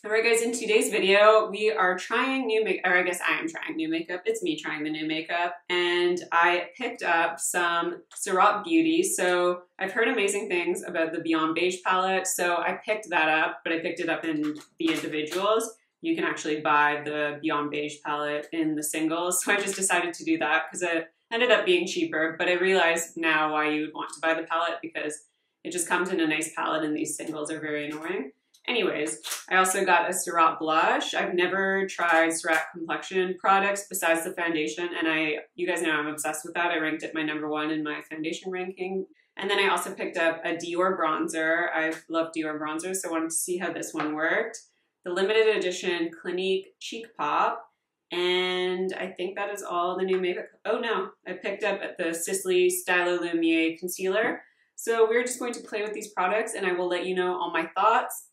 Alright guys, in today's video, we are trying new makeup, or I guess I am trying new makeup. It's me trying the new makeup, and I picked up some Surratt Beauty. So I've heard amazing things about the Beyond Beige palette, so I picked that up, but I picked it up in the individuals. You can actually buy the Beyond Beige palette in the singles, so I just decided to do that because it ended up being cheaper, but I realize now why you would want to buy the palette because it just comes in a nice palette and these singles are very annoying. Anyways, I also got a Surratt blush. I've never tried Surratt complexion products besides the foundation, and you guys know I'm obsessed with that. I ranked it my #1 in my foundation ranking. And then I also picked up a Dior Bronzer. I love Dior Bronzer, so I wanted to see how this one worked. The limited edition Clinique Cheek Pop, and I think that is all the new makeup. Oh no, I picked up at the Sisley Stylo Lumiere Concealer. So we're just going to play with these products, and I will let you know all my thoughts.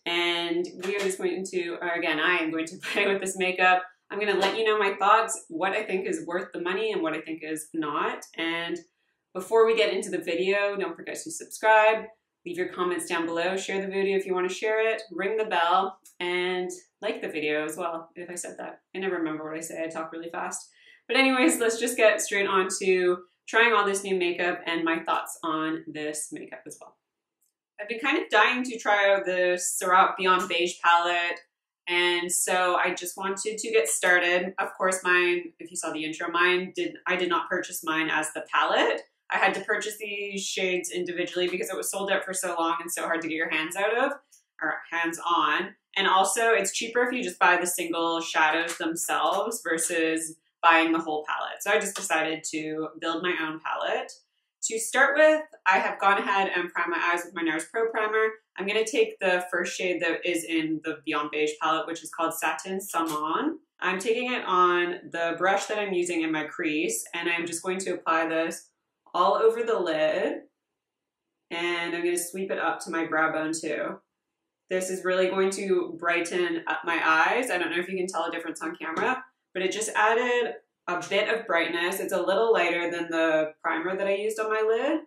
And we are just going to, or again, I am going to play with this makeup. I'm going to let you know my thoughts, what I think is worth the money and what I think is not. And before we get into the video, don't forget to subscribe, leave your comments down below, share the video if you want to share it, ring the bell, and like the video as well, if I said that. I never remember what I say, I talk really fast. But anyways, let's just get straight on to trying all this new makeup and my thoughts on this makeup as well. I've been kind of dying to try out the Surratt Beyond Beige palette, and so I just wanted to get started. Of course, mine, if you saw the intro, I did not purchase mine as the palette. I had to purchase these shades individually because it was sold out for so long and so hard to get your hands out of, or hands on. And also, it's cheaper if you just buy the single shadows themselves versus buying the whole palette. So I just decided to build my own palette. To start with, I have gone ahead and primed my eyes with my NARS Pro Primer. I'm going to take the first shade that is in the Beyond Beige palette, which is called Satin Salmon. I'm taking it on the brush that I'm using in my crease, and I'm just going to apply this all over the lid, and I'm going to sweep it up to my brow bone too. This is really going to brighten up my eyes. I don't know if you can tell a difference on camera, but it just added a bit of brightness. It's a little lighter than the primer that I used on my lid,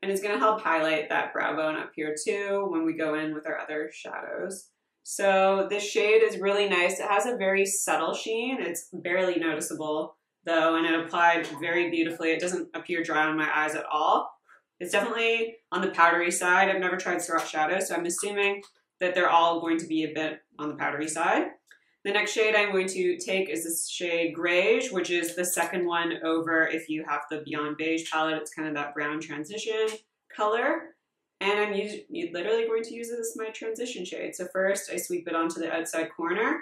and it's going to help highlight that brow bone up here too when we go in with our other shadows. So this shade is really nice. It has a very subtle sheen. It's barely noticeable though, and it applied very beautifully. It doesn't appear dry on my eyes at all. It's definitely on the powdery side. I've never tried Surratt shadows, so I'm assuming that they're all going to be a bit on the powdery side. The next shade I'm going to take is this shade Beige, which is the second one over if you have the Beyond Beige palette. It's kind of that brown transition color. And I'm literally going to use this as my transition shade. So first I sweep it onto the outside corner,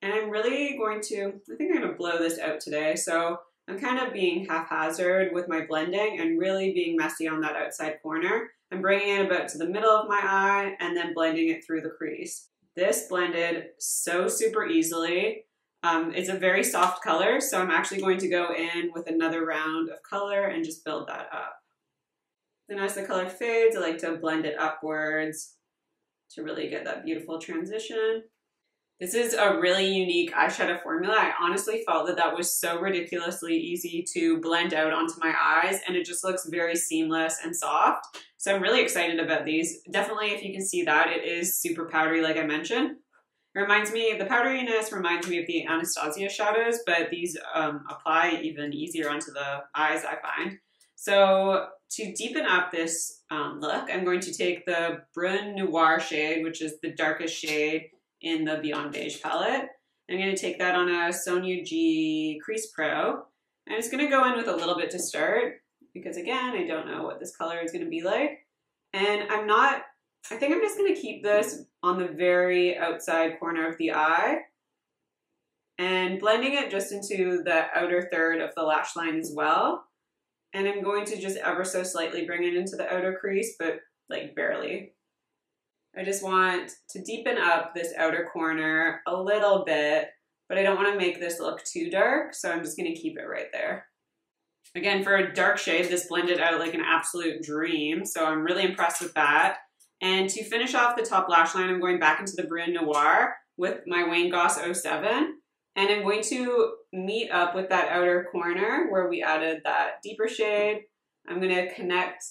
and I'm really going to, I think I'm going to blow this out today. So I'm kind of being haphazard with my blending and really being messy on that outside corner. I'm bringing it about to the middle of my eye and then blending it through the crease. This blended so super easily. It's a very soft color, so I'm actually going to go in with another round of color and just build that up. Then as the color fades, I like to blend it upwards to really get that beautiful transition. This is a really unique eyeshadow formula. I honestly felt that that was so ridiculously easy to blend out onto my eyes, and it just looks very seamless and soft. So I'm really excited about these. Definitely, if you can see that, it is super powdery like I mentioned. It reminds me, the powderiness reminds me of the Anastasia shadows, but these apply even easier onto the eyes, I find. So to deepen up this look, I'm going to take the Brun Noir shade, which is the darkest shade in the Beyond Beige palette. I'm going to take that on a Sonia G Crease Pro. I'm just going to go in with a little bit to start because, again, I don't know what this color is going to be like. And I think I'm just going to keep this on the very outside corner of the eye and blending it just into the outer third of the lash line as well. And I'm going to just ever so slightly bring it into the outer crease, but like barely. I just want to deepen up this outer corner a little bit, but I don't want to make this look too dark, so I'm just going to keep it right there. Again, for a dark shade, this blended out like an absolute dream, so I'm really impressed with that. And to finish off the top lash line, I'm going back into the Brun Noir with my Wayne Goss 07, and I'm going to meet up with that outer corner where we added that deeper shade. I'm going to connect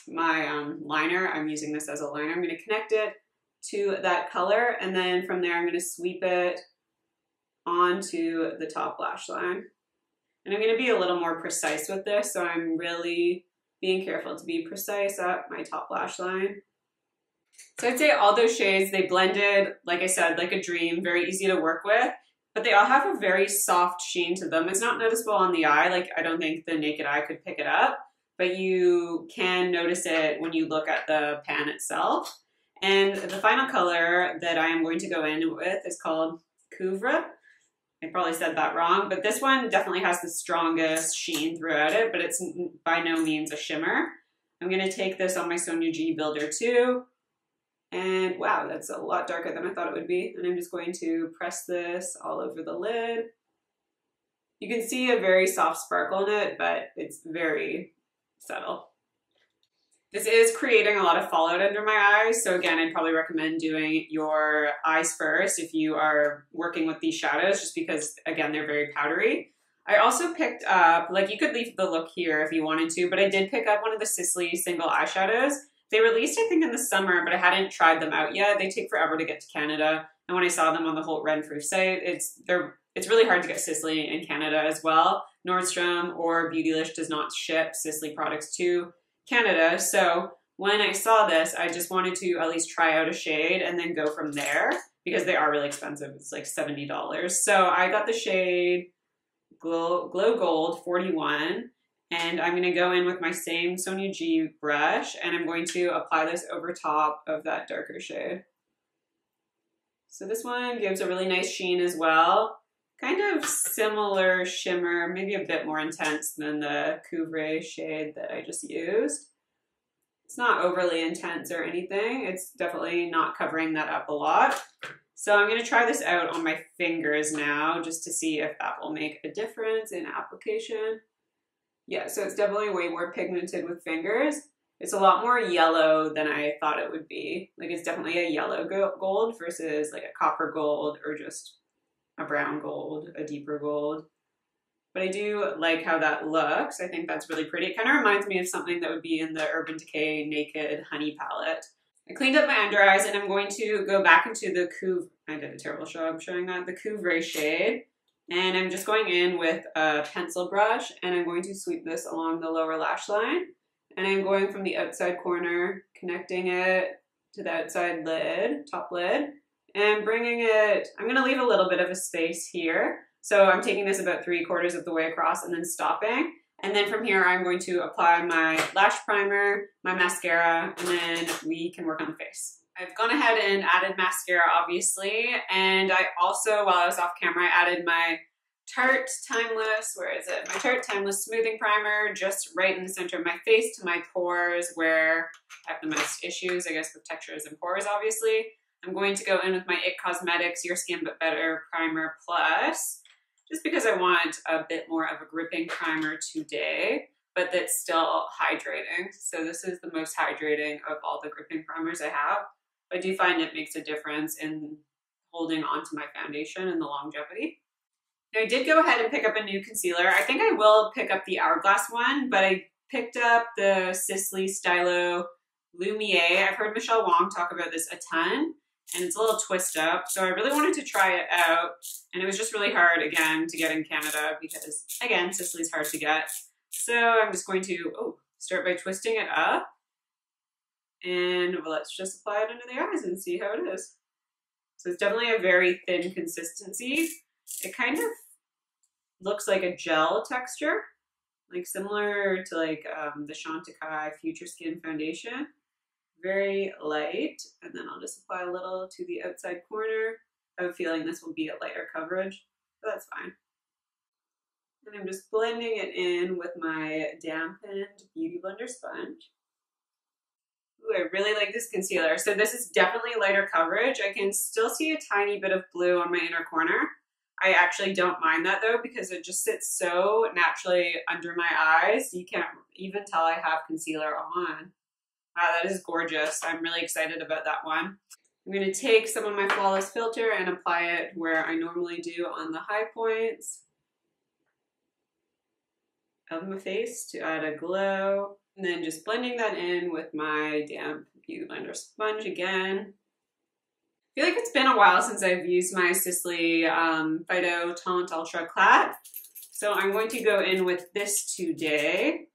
my liner. I'm using this as a liner. I'm going to connect it to that color, and then from there I'm going to sweep it onto the top lash line. And I'm going to be a little more precise with this, so I'm really being careful to be precise at my top lash line. So I'd say all those shades, they blended, like I said, like a dream, very easy to work with, but they all have a very soft sheen to them. It's not noticeable on the eye, like I don't think the naked eye could pick it up, but you can notice it when you look at the pan itself. And the final color that I am going to go in with is called Couvre. I probably said that wrong, but this one definitely has the strongest sheen throughout it, but it's by no means a shimmer. I'm going to take this on my Sonia G Builder 2. And wow, that's a lot darker than I thought it would be. And I'm just going to press this all over the lid. You can see a very soft sparkle in it, but it's very subtle. This is creating a lot of fallout under my eyes. So again, I'd probably recommend doing your eyes first if you are working with these shadows, just because again, they're very powdery. I also picked up, like you could leave the look here if you wanted to, but I did pick up one of the Sisley single eyeshadows. They released, I think, in the summer, but I hadn't tried them out yet. They take forever to get to Canada. And when I saw them on the Holt Renfrew site, it's really hard to get Sisley in Canada as well. Nordstrom or Beautylish does not ship Sisley products to Canada. So when I saw this, I just wanted to at least try out a shade and then go from there because they are really expensive. It's like $70. So I got the shade Glow Gold 41. And I'm going to go in with my same Sonia G brush, and I'm going to apply this over top of that darker shade. So this one gives a really nice sheen as well. Kind of similar shimmer, maybe a bit more intense than the Couvre shade that I just used. It's not overly intense or anything. It's definitely not covering that up a lot. So I'm going to try this out on my fingers now just to see if that will make a difference in application. Yeah, so it's definitely way more pigmented with fingers. It's a lot more yellow than I thought it would be. Like it's definitely a yellow gold versus like a copper gold or just a brown gold, a deeper gold. But I do like how that looks. I think that's really pretty. It kind of reminds me of something that would be in the Urban Decay Naked Honey palette. I cleaned up my under eyes and I'm going to go back into the Couvre. I did a terrible job showing that. The Couvre shade. And I'm just going in with a pencil brush and I'm going to sweep this along the lower lash line. And I'm going from the outside corner, connecting it to the outside lid, top lid, and bringing it, I'm gonna leave a little bit of a space here. So I'm taking this about 3/4 of the way across and then stopping. And then from here, I'm going to apply my lash primer, my mascara, and then we can work on the face. I've gone ahead and added mascara, obviously, and I also, while I was off camera, I added my Tarte Timeless, where is it? My Tarte Timeless Smoothing Primer, just right in the center of my face to my pores, where I have the most issues, I guess, with textures and pores, obviously. I'm going to go in with my IT Cosmetics Your Skin But Better Primer Plus, just because I want a bit more of a gripping primer today, but that's still hydrating. So this is the most hydrating of all the gripping primers I have. I do find it makes a difference in holding onto my foundation and the longevity. Now, I did go ahead and pick up a new concealer. I think I will pick up the Hourglass one, but I picked up the Sisley Stylo Lumiere. I've heard Michelle Wong talk about this a ton, and it's a little twist up. So I really wanted to try it out, and it was just really hard, again, to get in Canada because, again, Sisley's hard to get. So I'm just going to start by twisting it up. And well, let's just apply it under the eyes and see how it is. So it's definitely a very thin consistency. It kind of looks like a gel texture, like similar to like the Chantecaille Future Skin Foundation. Very light. And then I'll just apply a little to the outside corner. I have a feeling this will be a lighter coverage, but that's fine. And I'm just blending it in with my dampened Beauty Blender sponge. Ooh, I really like this concealer. So this is definitely lighter coverage. I can still see a tiny bit of blue on my inner corner. I actually don't mind that though because it just sits so naturally under my eyes. You can't even tell I have concealer on. Wow, that is gorgeous. I'm really excited about that one. I'm going to take some of my Flawless filter and apply it where I normally do on the high points of my face to add a glow. And then just blending that in with my damp Beauty Blender sponge again. I feel like it's been a while since I've used my Sisley Phyto Taunt Ultra Clat. So I'm going to go in with this today.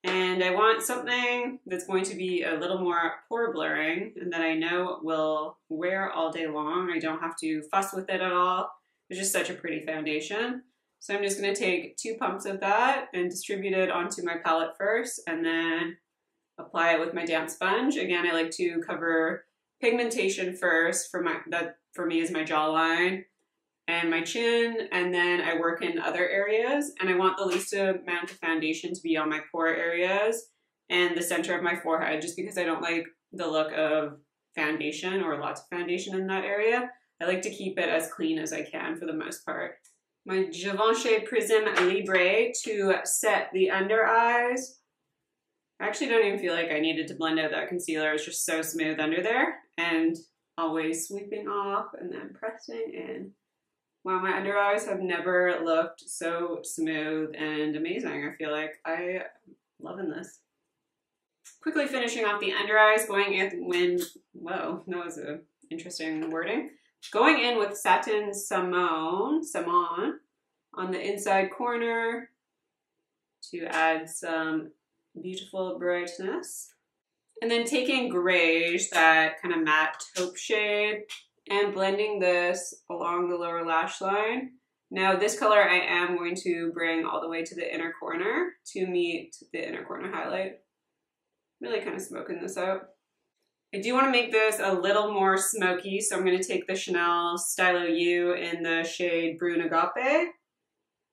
And I want something that's going to be a little more pore blurring and that I know will wear all day long. I don't have to fuss with it at all. It's just such a pretty foundation. So I'm just going to take 2 pumps of that and distribute it onto my palette first and then apply it with my damp sponge. Again, I like to cover pigmentation first that for me is my jawline and my chin, and then I work in other areas, and I want the least amount of foundation to be on my pore areas and the center of my forehead, just because I don't like the look of foundation or lots of foundation in that area. I like to keep it as clean as I can for the most part. My Givenchy Prism Libre to set the under eyes. I actually don't even feel like I needed to blend out that concealer. It's just so smooth under there, and always sweeping off and then pressing in. Wow, my under eyes have never looked so smooth and amazing. I feel like I'm loving this. Quickly finishing off the under eyes, going in whoa, that was an interesting wording. Going in with Satin Simone on the inside corner to add some beautiful brightness. And then taking Beige, that kind of matte taupe shade, and blending this along the lower lash line. Now this color I am going to bring all the way to the inner corner to meet the inner corner highlight. Really kind of smoking this out. I do want to make this a little more smoky, so I'm going to take the Chanel Stylo U in the shade Brune Agape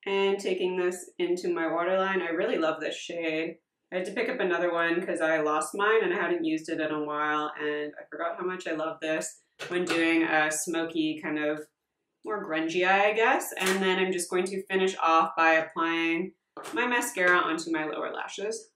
and taking this into my waterline. I really love this shade. I had to pick up another one because I lost mine and I hadn't used it in a while, and I forgot how much I love this when doing a smoky kind of more grungy eye, I guess. And then I'm just going to finish off by applying my mascara onto my lower lashes.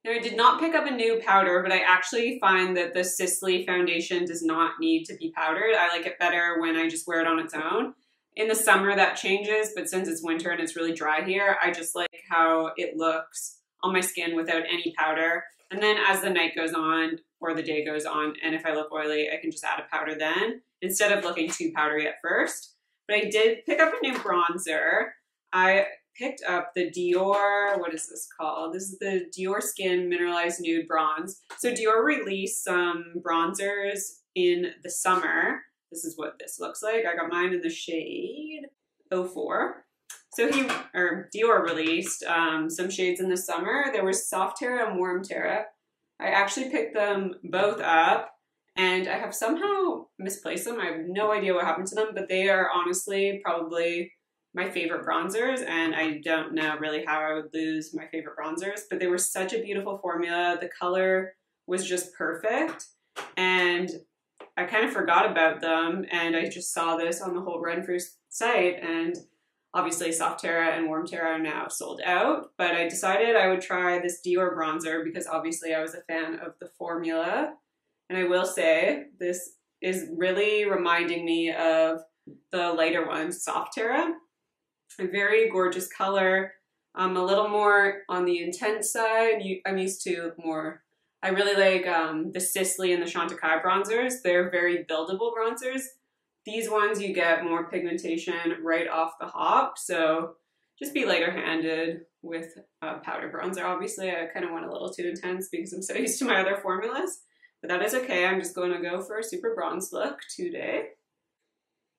Now I did not pick up a new powder, but I actually find that the Sisley foundation does not need to be powdered. I like it better when I just wear it on its own. In the summer that changes, but since it's winter and it's really dry here, I just like how it looks on my skin without any powder. And then as the night goes on or the day goes on, and if I look oily, I can just add a powder then, instead of looking too powdery at first. But I did pick up a new bronzer. I picked up the Dior, what is this called? This is the Dior Skin Mineralized Nude Bronze. So Dior released some bronzers in the summer. This is what this looks like. I got mine in the shade 04. So Dior released some shades in the summer. There was Soft Terra and Warm Terra. I actually picked them both up, and I have somehow misplaced them. I have no idea what happened to them, but they are honestly probably my favorite bronzers, and I don't know really how I would lose my favorite bronzers, but they were such a beautiful formula. The color was just perfect, and I kind of forgot about them, and I just saw this on the whole Renfrew site, and obviously Soft Terra and Warm Terra are now sold out, but I decided I would try this Dior bronzer because obviously I was a fan of the formula. And I will say this is really reminding me of the lighter one, Soft Terra. A very gorgeous color, a little more on the intense side. I'm used to more, I really like the Sisley and the Chantecaille bronzers. They're very buildable bronzers. These ones you get more pigmentation right off the hop, so just be lighter handed with powder bronzer. Obviously I kind of went a little too intense because I'm so used to my other formulas, but that is okay. I'm just going to go for a super bronze look today.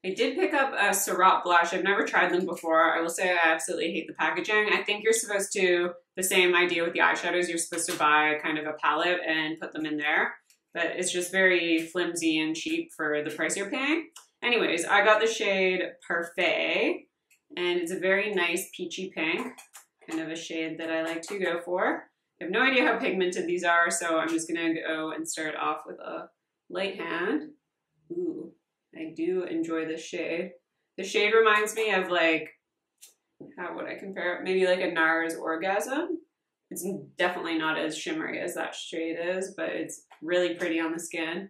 I did pick up a Surratt blush. I've never tried them before. I will say I absolutely hate the packaging. I think you're supposed to, the same idea with the eyeshadows, you're supposed to buy kind of a palette and put them in there, but it's just very flimsy and cheap for the price you're paying. Anyways, I got the shade Parfait, and it's a very nice peachy pink, kind of a shade that I like to go for. I have no idea how pigmented these are, so I'm just gonna go and start off with a light hand. Ooh, I do enjoy this shade. The shade reminds me of like, how would I compare it? Maybe like a NARS Orgasm. It's definitely not as shimmery as that shade is, but it's really pretty on the skin.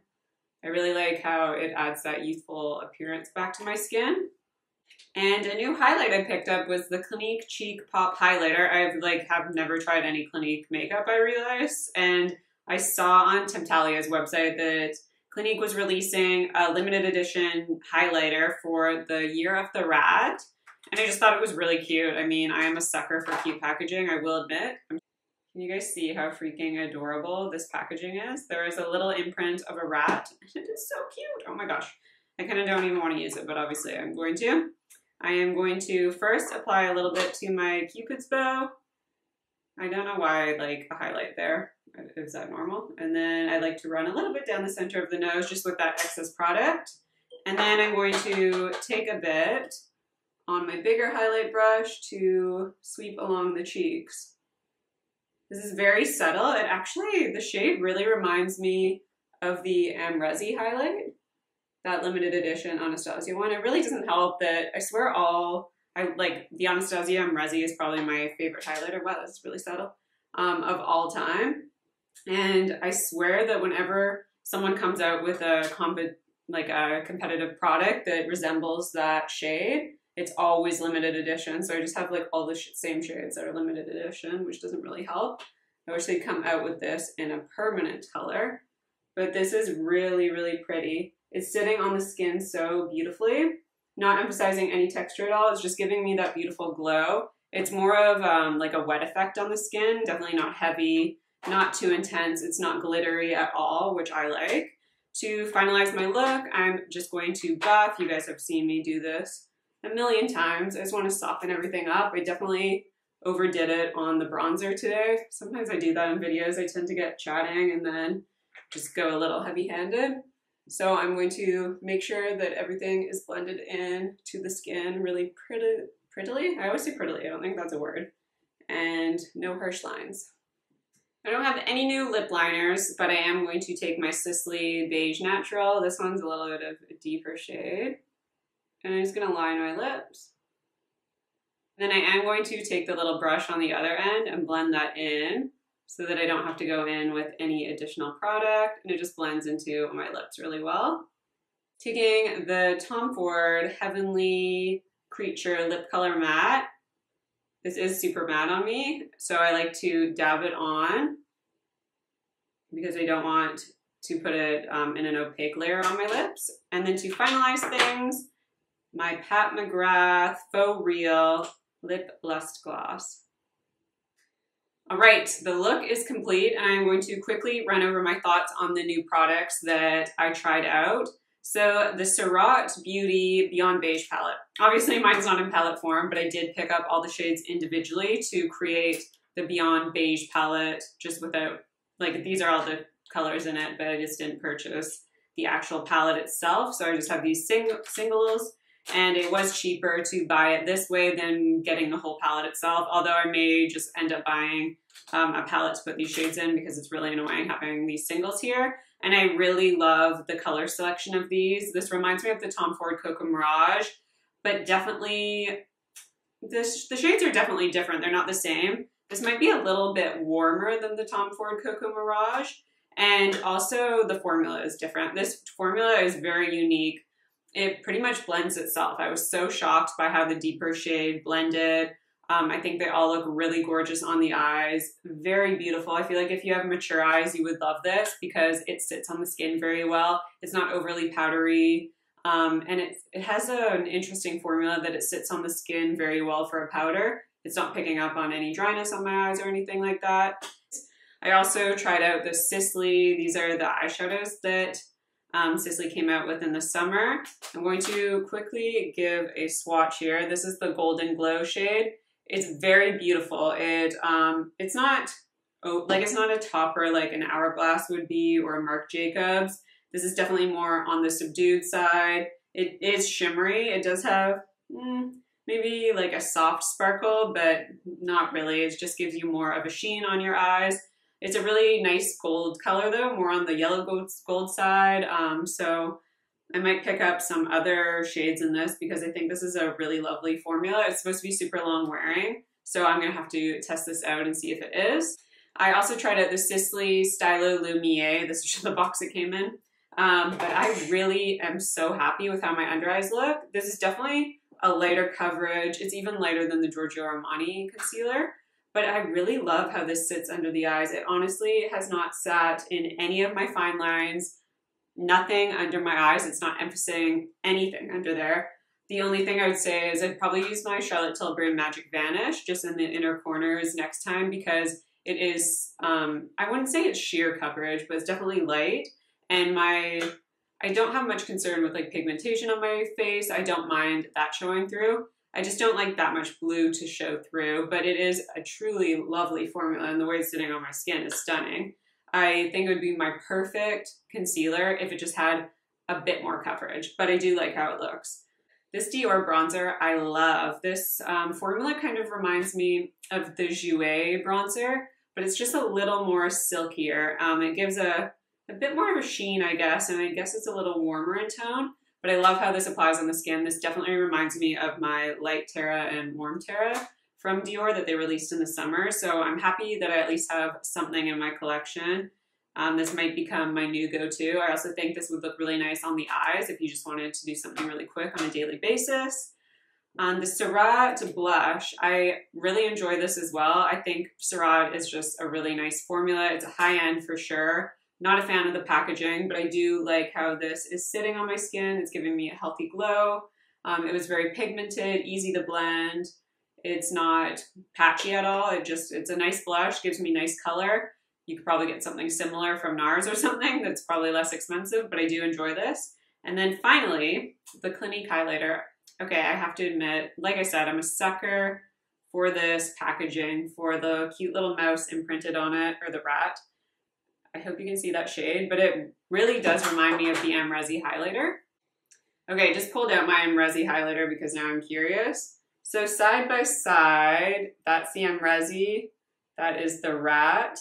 I really like how it adds that youthful appearance back to my skin. And a new highlight I picked up was the Clinique Cheek Pop Highlighter. I have never tried any Clinique makeup, I realized. And I saw on Temptalia's website that Clinique was releasing a limited edition highlighter for the Year of the Rat, and I just thought it was really cute. I mean, I am a sucker for cute packaging, I will admit. Can you guys see how freaking adorable this packaging is? There is a little imprint of a rat, and it is so cute. Oh my gosh. I kind of don't even want to use it, but obviously I'm going to. I am going to first apply a little bit to my Cupid's bow. I don't know why I like a highlight there. Is that normal? And then I like to run a little bit down the center of the nose just with that excess product. And then I'm going to take a bit on my bigger highlight brush to sweep along the cheeks. This is very subtle. It actually, the shade really reminds me of the Amrezi highlight, that limited edition Anastasia one. It really doesn't help that I swear I like the Anastasia Amrezi is probably my favorite highlighter. Wow, that's really subtle. Of all time. And I swear that whenever someone comes out with a competitive product that resembles that shade, it's always limited edition. So I just have like all the same shades that are limited edition, which doesn't really help. I wish they'd come out with this in a permanent color, but this is really, really pretty. It's sitting on the skin so beautifully, not emphasizing any texture at all. It's just giving me that beautiful glow. It's more of like a wet effect on the skin, definitely not heavy, not too intense. It's not glittery at all, which I like. To finalize my look, I'm just going to buff. You guys have seen me do this a million times. I just want to soften everything up. I definitely overdid it on the bronzer today. Sometimes I do that in videos. I tend to get chatting and then just go a little heavy-handed. So I'm going to make sure that everything is blended in to the skin really prettily. I always say prettily. I don't think that's a word. And no harsh lines. I don't have any new lip liners, but I am going to take my Sisley Beige Natural. This one's a little bit of a deeper shade. And I'm just going to line my lips. Then I am going to take the little brush on the other end and blend that in so that I don't have to go in with any additional product, and it just blends into my lips really well. Taking the Tom Ford Heavenly Creature Lip Color Matte. This is super matte on me, so I like to dab it on because I don't want to put it in an opaque layer on my lips. And then to finalize things, my Pat McGrath Faux Real Lip Lust Gloss. All right, the look is complete, and I'm going to quickly run over my thoughts on the new products that I tried out. So the Surratt Beauty Beyond Beige palette. Obviously mine's not in palette form, but I did pick up all the shades individually to create the Beyond Beige palette just without, like these are all the colors in it, but I just didn't purchase the actual palette itself. So I just have these singles, and it was cheaper to buy it this way than getting the whole palette itself, although I may just end up buying a palette to put these shades in because it's really annoying having these singles here. And I really love the color selection of these. This reminds me of the Tom Ford Coco Mirage, but definitely, the shades are definitely different. They're not the same. This might be a little bit warmer than the Tom Ford Coco Mirage, and also the formula is different. This formula is very unique. It pretty much blends itself. I was so shocked by how the deeper shade blended. I think they all look really gorgeous on the eyes. Very beautiful. I feel like if you have mature eyes, you would love this because it sits on the skin very well. It's not overly powdery. And it has an interesting formula that it sits on the skin very well for a powder. It's not picking up on any dryness on my eyes or anything like that. I also tried out the Sisley. These are the eyeshadows that Sisley came out with in the summer. I'm going to quickly give a swatch here. This is the Golden Glow shade. It's very beautiful. It's not a topper like an Hourglass would be or a Marc Jacobs. This is definitely more on the subdued side. It is shimmery. It does have maybe like a soft sparkle, but not really. It just gives you more of a sheen on your eyes. It's a really nice gold color though, more on the yellow gold side. So I might pick up some other shades in this because I think this is a really lovely formula. It's supposed to be super long wearing, so I'm gonna have to test this out and see if it is. I also tried out the Sisley Stylo Lumiere. This is the box it came in. But I really am so happy with how my under eyes look. This is definitely a lighter coverage. It's even lighter than the Giorgio Armani concealer. But I really love how this sits under the eyes. It honestly has not sat in any of my fine lines nothing under my eyes. It's not emphasizing anything under there. The only thing I would say is I'd probably use my Charlotte Tilbury Magic Vanish just in the inner corners next time, because it is, I wouldn't say it's sheer coverage, but it's definitely light. And I don't have much concern with like pigmentation on my face. I don't mind that showing through. I just don't like that much blue to show through, but it is a truly lovely formula, and the way it's sitting on my skin is stunning. I think it would be my perfect concealer if it just had a bit more coverage, but I do like how it looks. This Dior bronzer, I love. This formula kind of reminds me of the Jouer bronzer, but it's just a little more silkier. It gives a bit more of a sheen, I guess, and I guess it's a little warmer in tone, but I love how this applies on the skin. This definitely reminds me of my Light Terra and Warm Terra from Dior that they released in the summer, so I'm happy that I at least have something in my collection. This might become my new go-to. I also think this would look really nice on the eyes if you just wanted to do something really quick on a daily basis. The Surratt blush, I really enjoy this as well. I think Surratt is just a really nice formula. It's a high-end for sure. Not a fan of the packaging, but I do like how this is sitting on my skin. It's giving me a healthy glow. It was very pigmented, easy to blend. It's not patchy at all. It's a nice blush, gives me nice color. You could probably get something similar from NARS or something that's probably less expensive, but I do enjoy this. And then finally, the Clinique Highlighter. Okay, I have to admit, like I said, I'm a sucker for this packaging, for the cute little mouse imprinted on it, or the rat. I hope you can see that shade, but it really does remind me of the Resi highlighter. Okay, just pulled out my Resi highlighter because now I'm curious. So side by side, that's the Resi, that is the rat.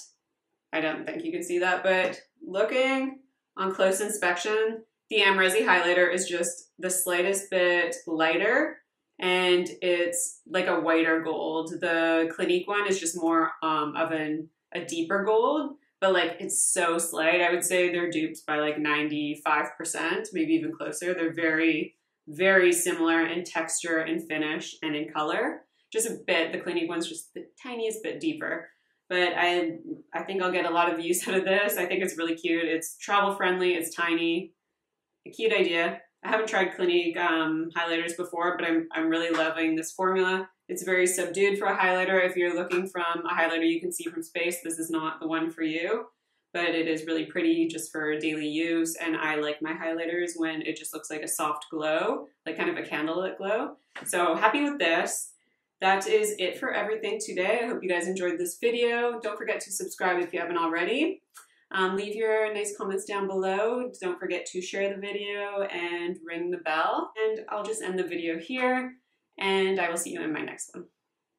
I don't think you can see that, but looking on close inspection, the Resi highlighter is just the slightest bit lighter, and it's like a whiter gold. The Clinique one is just more of a deeper gold, but like it's so slight. I would say they're duped by like 95%, maybe even closer. They're very, very similar in texture and finish and in color. Just a bit, the Clinique one's just the tiniest bit deeper. But I think I'll get a lot of use out of this. I think it's really cute. It's travel friendly, it's tiny, a cute idea. I haven't tried Clinique highlighters before, but I'm really loving this formula. It's very subdued for a highlighter. If you're looking from a highlighter you can see from space, this is not the one for you, but it is really pretty just for daily use. And I like my highlighters when it just looks like a soft glow, like kind of a candlelit glow. So happy with this. That is it for everything today. I hope you guys enjoyed this video. Don't forget to subscribe if you haven't already. Leave your nice comments down below. Don't forget to share the video and ring the bell. And I'll just end the video here, and I will see you in my next one.